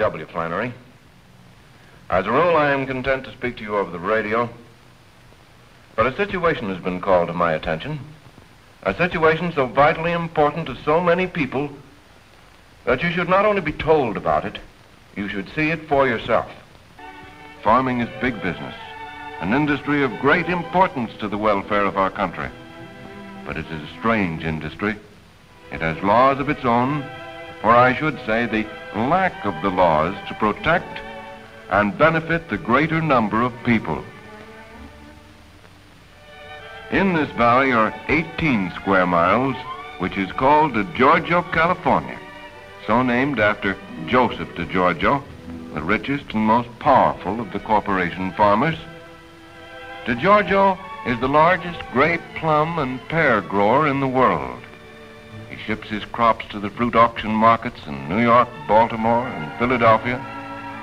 W. Flannery. As a rule, I am content to speak to you over the radio, but a situation has been called to my attention, a situation so vitally important to so many people that you should not only be told about it, you should see it for yourself. Farming is big business, an industry of great importance to the welfare of our country. But it is a strange industry. It has laws of its own, or I should say the lack of the laws to protect and benefit the greater number of people. In this valley are 18 square miles, which is called DiGiorgio, California, so named after Joseph DiGiorgio, the richest and most powerful of the corporation farmers. DiGiorgio is the largest grape, plum, and pear grower in the world. He ships his crops to the fruit auction markets in New York, Baltimore, and Philadelphia,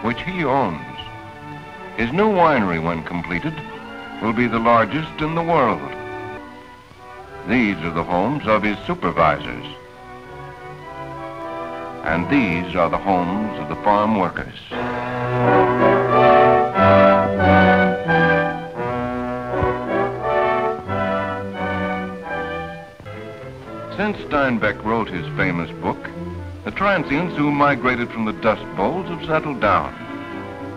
which he owns. His new winery, when completed, will be the largest in the world. These are the homes of his supervisors. And these are the homes of the farm workers. Since Steinbeck wrote his famous book, the transients who migrated from the Dust Bowls have settled down,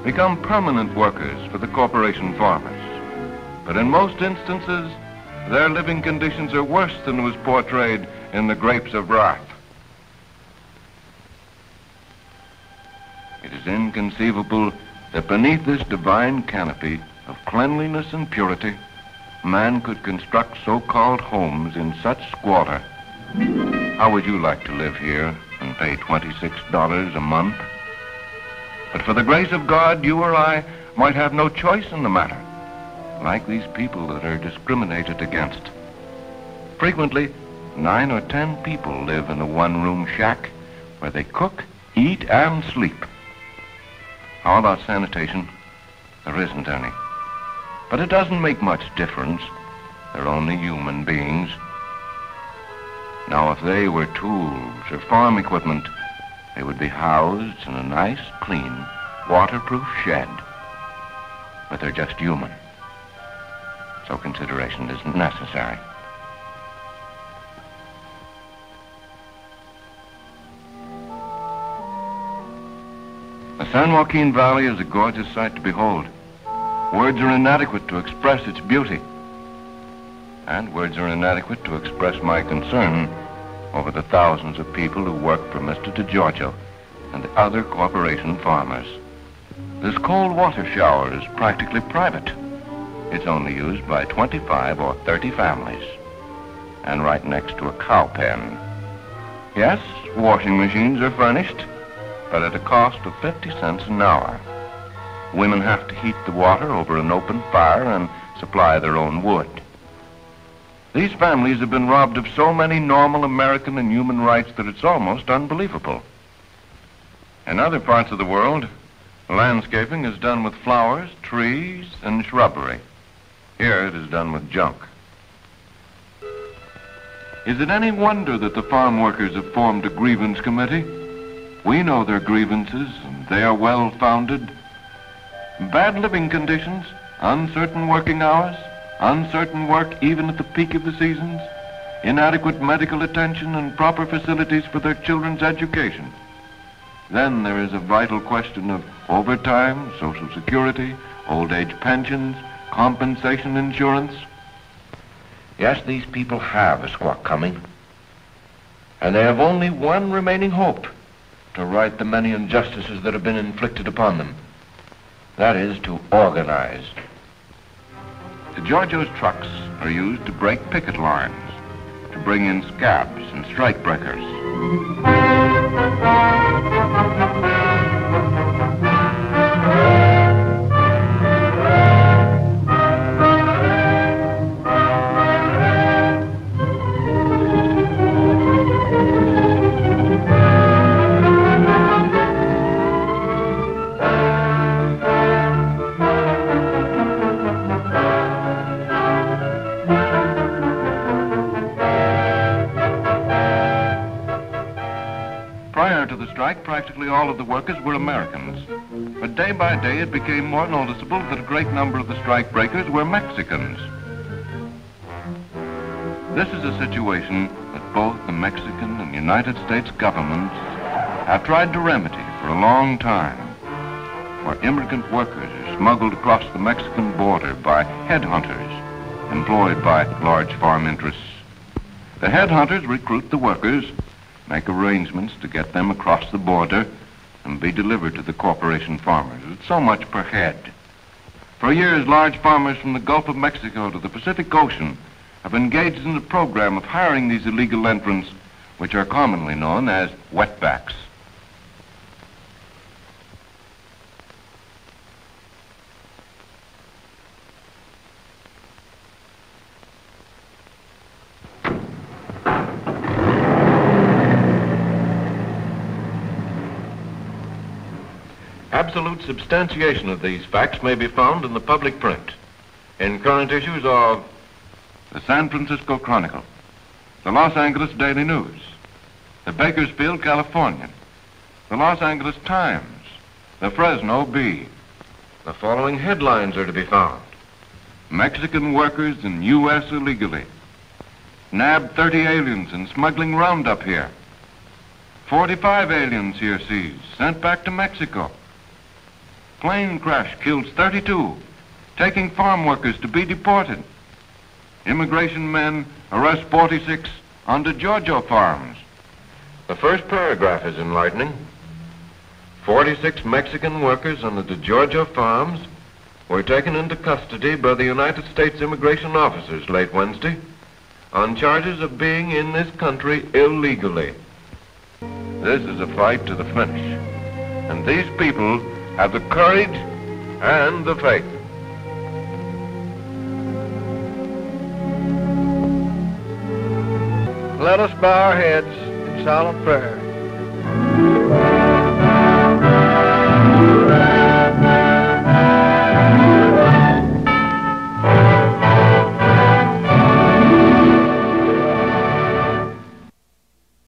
become permanent workers for the corporation farmers. But in most instances, their living conditions are worse than was portrayed in The Grapes of Wrath. It is inconceivable that beneath this divine canopy of cleanliness and purity, man could construct so-called homes in such squalor. How would you like to live here and pay $26 a month? But for the grace of God, you or I might have no choice in the matter, like these people that are discriminated against. Frequently, 9 or 10 people live in a one-room shack where they cook, eat, and sleep. How about sanitation? There isn't any. But it doesn't make much difference. They're only human beings. Now, if they were tools or farm equipment, they would be housed in a nice, clean, waterproof shed. But they're just human. So consideration isn't necessary. The San Joaquin Valley is a gorgeous sight to behold. Words are inadequate to express its beauty. And words are inadequate to express my concern over the thousands of people who work for Mr. DiGiorgio and the other corporation farmers. This cold water shower is practically private. It's only used by 25 or 30 families, and right next to a cow pen. Yes, washing machines are furnished, but at a cost of 50 cents an hour. Women have to heat the water over an open fire and supply their own wood. These families have been robbed of so many normal American and human rights that it's almost unbelievable. In other parts of the world, landscaping is done with flowers, trees, and shrubbery. Here it is done with junk. Is it any wonder that the farm workers have formed a grievance committee? We know their grievances, and they are well-founded. Bad living conditions, uncertain working hours, uncertain work even at the peak of the seasons, inadequate medical attention and proper facilities for their children's education. Then there is a vital question of overtime, Social Security, old age pensions, compensation insurance. Yes, these people have a squawk coming, and they have only one remaining hope to right the many injustices that have been inflicted upon them. That is to organize. Giorgio's trucks are used to break picket lines, to bring in scabs and strike breakers. strike, practically all of the workers were Americans. But day by day, it became more noticeable that a great number of the strike breakers were Mexicans. This is a situation that both the Mexican and United States governments have tried to remedy for a long time, where immigrant workers are smuggled across the Mexican border by headhunters employed by large farm interests. The headhunters recruit the workers, make arrangements to get them across the border and be delivered to the corporation farmers. It's so much per head. For years, large farmers from the Gulf of Mexico to the Pacific Ocean have engaged in a program of hiring these illegal entrants, which are commonly known as wetbacks. Absolute substantiation of these facts may be found in the public print, in current issues of the San Francisco Chronicle, the Los Angeles Daily News, the Bakersfield Californian, the Los Angeles Times, the Fresno Bee. The following headlines are to be found. Mexican workers in U.S. illegally. Nabbed 30 aliens in smuggling roundup here. 45 aliens here seized, sent back to Mexico. Plane crash kills 32, taking farm workers to be deported. Immigration men arrest 46 on DiGiorgio Farms. The first paragraph is enlightening. 46 Mexican workers on the DiGiorgio Farms were taken into custody by the United States immigration officers late Wednesday on charges of being in this country illegally. This is a fight to the finish, and these people have the courage and the faith. Let us bow our heads in silent prayer.